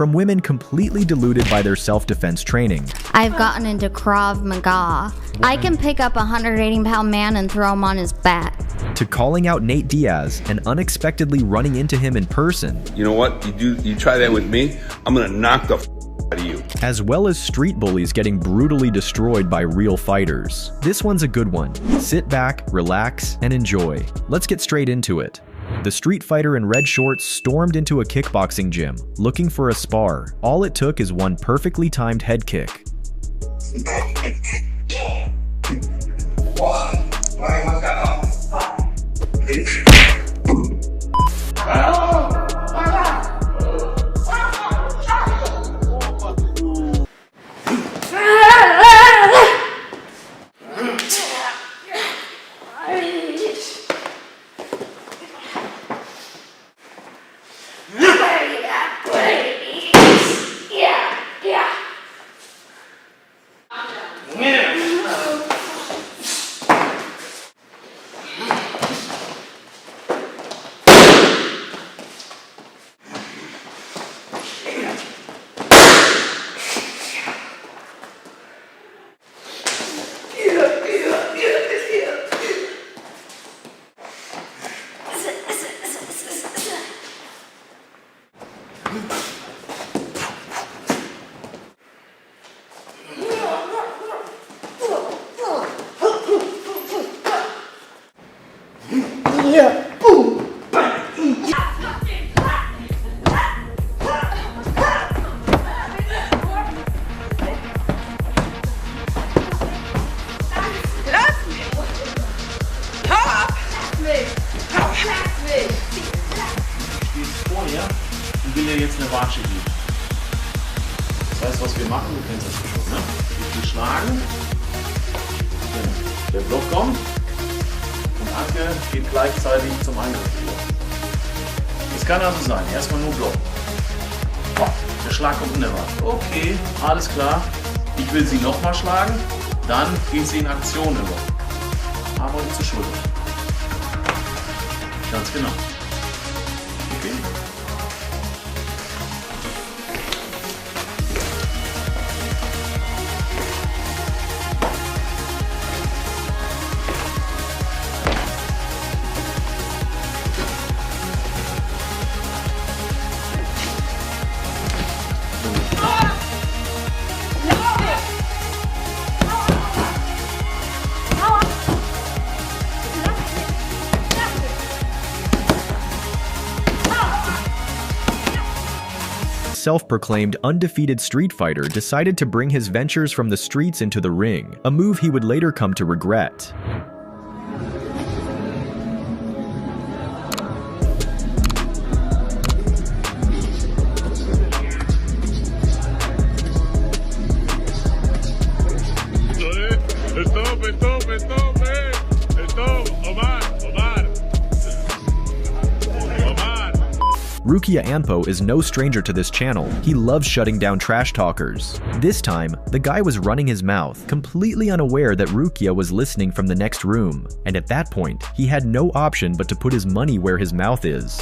from women completely deluded by their self-defense training, I've gotten into Krav Maga. I can pick up a 180-pound man and throw him on his back. to calling out Nate Diaz and unexpectedly running into him in person. You know what? You try that with me, I'm gonna knock the out of you. As well as street bullies getting brutally destroyed by real fighters. This one's a good one. Sit back, relax, and enjoy. Let's get straight into it. The street fighter in red shorts stormed into a kickboxing gym, looking for a spar. All it took is one perfectly timed head kick. Ich will dir jetzt eine Watsche geben. Das heißt, was wir machen, du kennst das schon, ne? Wir schlagen, der Block kommt und Anke geht gleichzeitig zum Angriff über. Das kann also sein, erstmal nur Block. Der Schlag kommt unerwartet. Okay, alles klar. Ich will sie nochmal schlagen, dann geht sie in Aktion über. Aber nicht zur Schulter. Ganz genau. Okay. Self-proclaimed undefeated street fighter decided to bring his ventures from the streets into the ring, a move he would later come to regret. Rukia Anpo is no stranger to this channel. He loves shutting down trash talkers. This time, the guy was running his mouth, completely unaware that Rukia was listening from the next room. And at that point, he had no option but to put his money where his mouth is.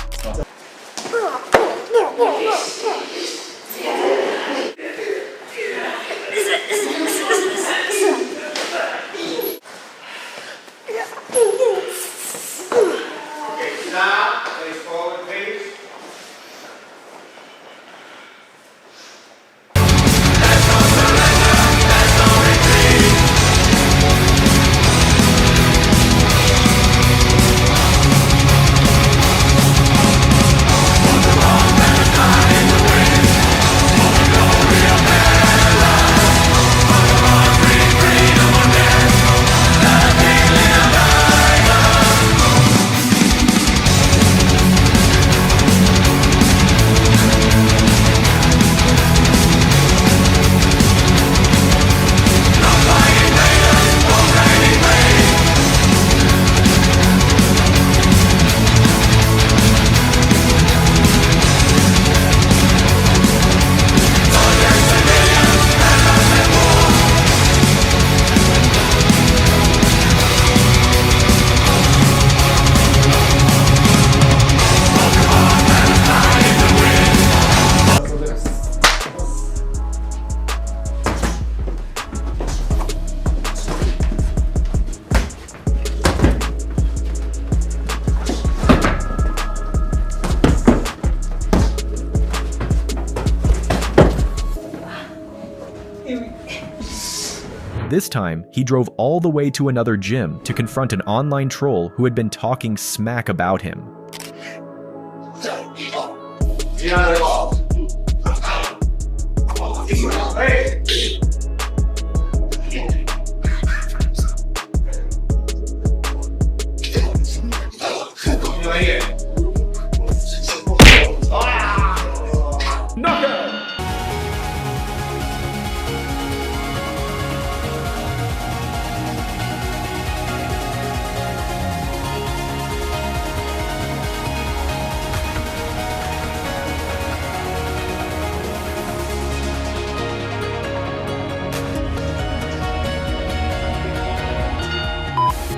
This time, he drove all the way to another gym to confront an online troll who had been talking smack about him.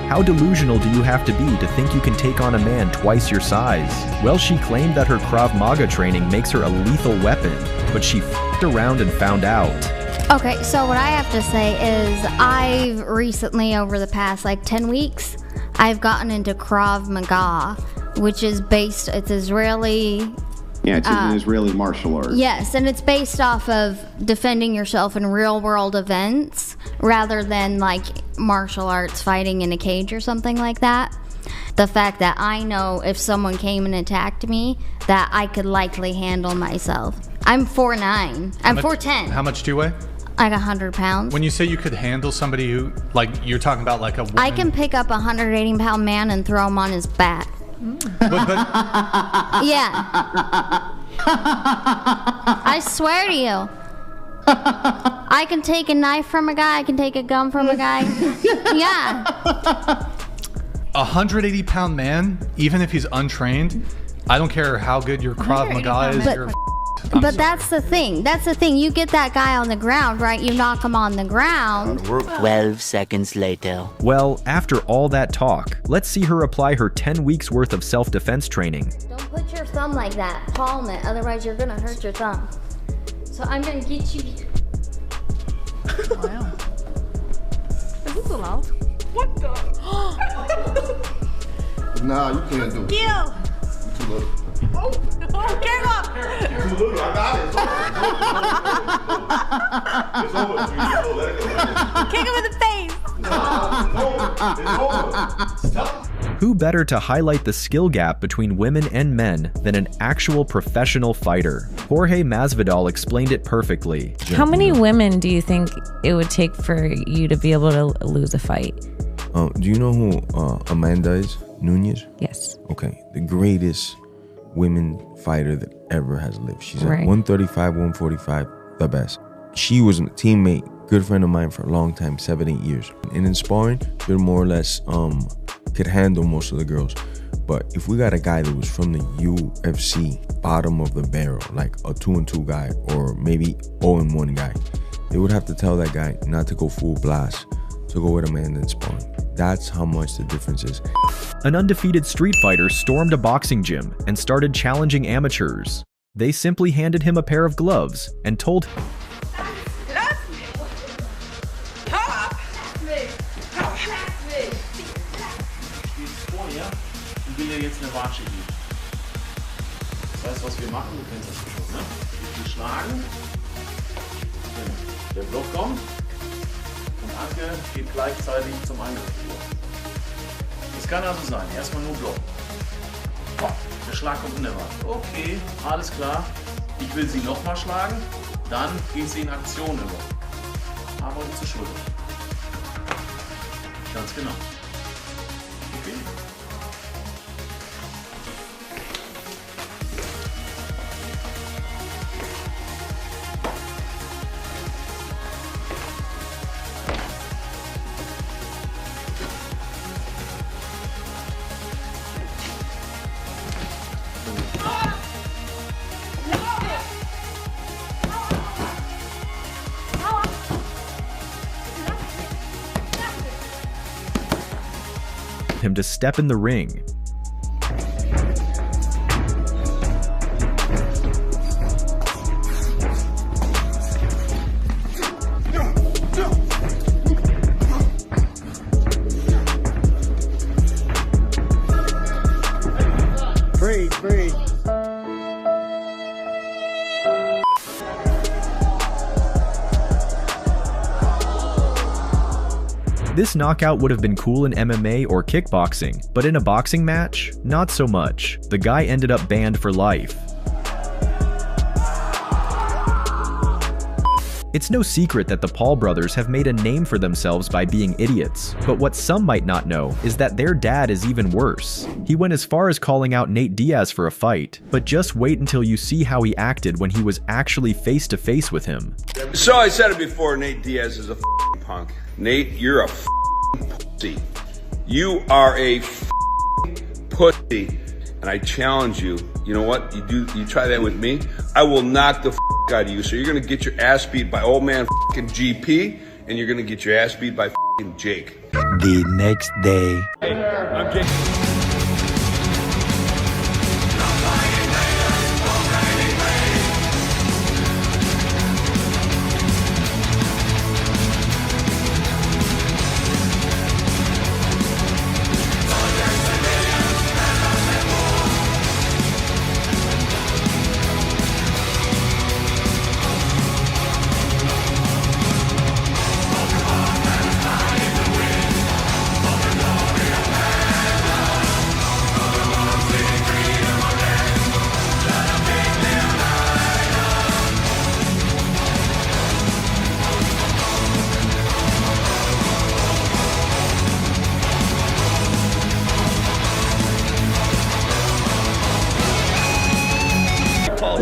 How delusional do you have to be to think you can take on a man twice your size? Well, she claimed that her Krav Maga training makes her a lethal weapon, but she f***ed around and found out. Okay, so what I have to say is I've recently, over the past like 10 weeks, I've gotten into Krav Maga, which is based, it's Israeli. Yeah, it's an Israeli martial art. Yes, and it's based off of defending yourself in real world events rather than like martial arts fighting in a cage or something like that. The fact that I know if someone came and attacked me, that I could likely handle myself. I'm 4'9". I'm 4'10". How much do you weigh? Like 100 pounds. When you say you could handle somebody who, like, you're talking about like a woman. I can pick up a 180-pound man and throw him on his back. But Yeah. I swear to you. I can take a knife from a guy. I can take a gun from a guy. Yeah. 180-pound man, even if he's untrained, I don't care how good your Krav Maga is. But that's the thing. That's the thing. You get that guy on the ground, right? You knock him on the ground. 12 seconds later. Well, after all that talk, let's see her apply her 10 weeks worth of self-defense training. Don't put your thumb like that. Palm it. Otherwise, you're going to hurt your thumb. So I'm going to get you. Wow. Is this allowed? What the? Nah, you can't do it. Gil! You too little. Oh, Caleb! Too little. I got it. It's over. It's over. Let it go. Kick him in the face! It's over. Stop. Who better to highlight the skill gap between women and men than an actual professional fighter? Jorge Masvidal explained it perfectly. How many women do you think it would take for you to be able to lose a fight? Do you know who Amanda is? Nunes? Yes. Okay, the greatest women fighter that ever has lived. She's at Right. 135, 145, the best. She was a teammate, good friend of mine for a long time, 7-8 years. And in sparring, they're more or less could handle most of the girls. But if we got a guy that was from the UFC, bottom of the barrel, like a 2-2 guy, or maybe 0-1 guy, they would have to tell that guy not to go full blast, to go with Amanda and sparring. That's how much the difference is. An undefeated street fighter stormed a boxing gym and started challenging amateurs. They simply handed him a pair of gloves and told him will dir jetzt eine Watsche geben. Das heißt, was wir machen, du kennst das schon, ne? Wir schlagen, der Block kommt und Anke geht gleichzeitig zum Angriff über. Das kann also sein, erstmal nur Block. Der Schlag kommt in der Wand. Okay, alles klar. Ich will sie nochmal schlagen, dann geht sie in Aktion über. Arbeiten zur Schulter. Ganz genau. Okay. him to step in the ring. Free. This knockout would have been cool in MMA or kickboxing, but in a boxing match, not so much. The guy ended up banned for life. It's no secret that the Paul brothers have made a name for themselves by being idiots, but what some might not know is that their dad is even worse. He went as far as calling out Nate Diaz for a fight, but just wait until you see how he acted when he was actually face to face with him. So I said it before, Nate Diaz is a punk. Nate, you're a pussy. You are a pussy. And I challenge you, you know what? You try that with me, I will knock the out of you. So you're gonna get your ass beat by old man GP, and you're gonna get your ass beat by Jake. The next day. Hey, I'm Jake.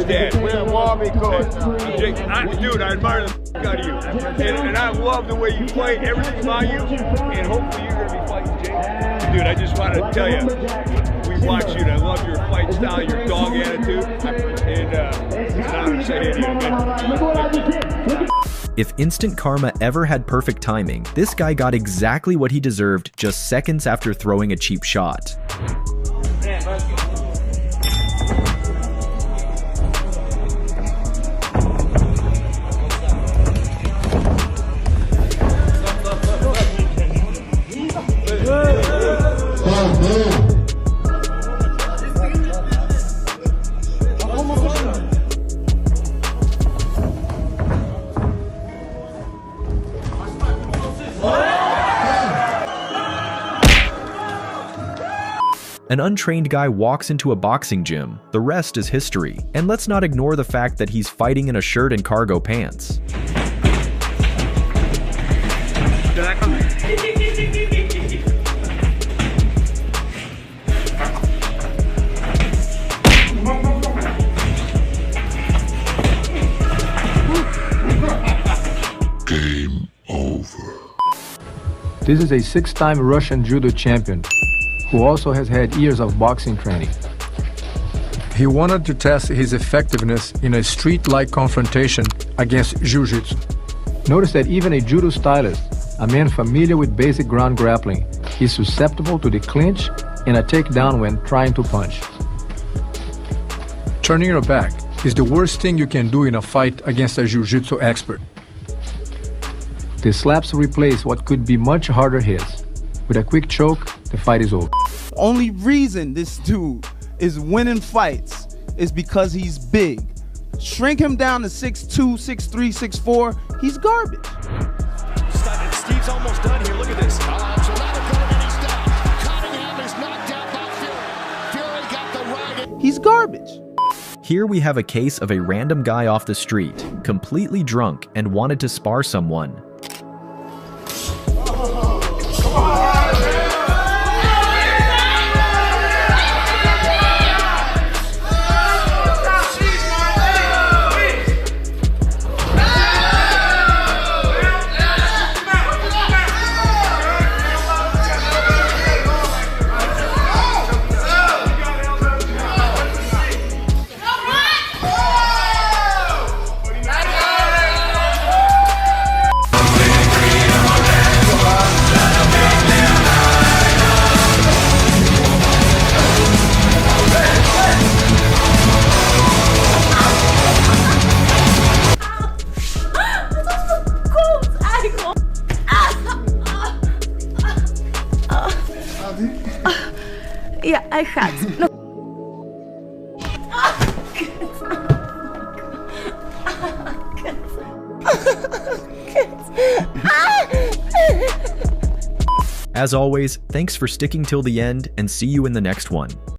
Dad. I'm Jake. Dude, I admire the out of you. And I love the way you fight, everything about you. And hopefully you're going to be fighting Jake. Dude, I just want to tell you, we watch you and I love your fight style, your dog attitude. And it's an honor to say hey to you, man. If Instant Karma ever had perfect timing, this guy got exactly what he deserved just seconds after throwing a cheap shot. An untrained guy walks into a boxing gym. The rest is history. And let's not ignore the fact that he's fighting in a shirt and cargo pants. Game over. This is a six-time Russian judo champion who also has had years of boxing training. He wanted to test his effectiveness in a street-like confrontation against jiu-jitsu. Notice that even a judo stylist, a man familiar with basic ground grappling, is susceptible to the clinch and a takedown when trying to punch. Turning your back is the worst thing you can do in a fight against a jiu-jitsu expert. The slaps replace what could be much harder hits. With a quick choke, the fight is over. Only reason this dude is winning fights is because he's big. Shrink him down to 6'2", 6'3", 6'4", he's garbage. Steve's almost done here. Look at this. So now they're going and he's down. Cunningham is knocked out by Fury. Fury got the right. He's garbage. Here we have a case of a random guy off the street, completely drunk and wanted to spar someone. Yeah, I had. No. As always, thanks for sticking till the end, and see you in the next one.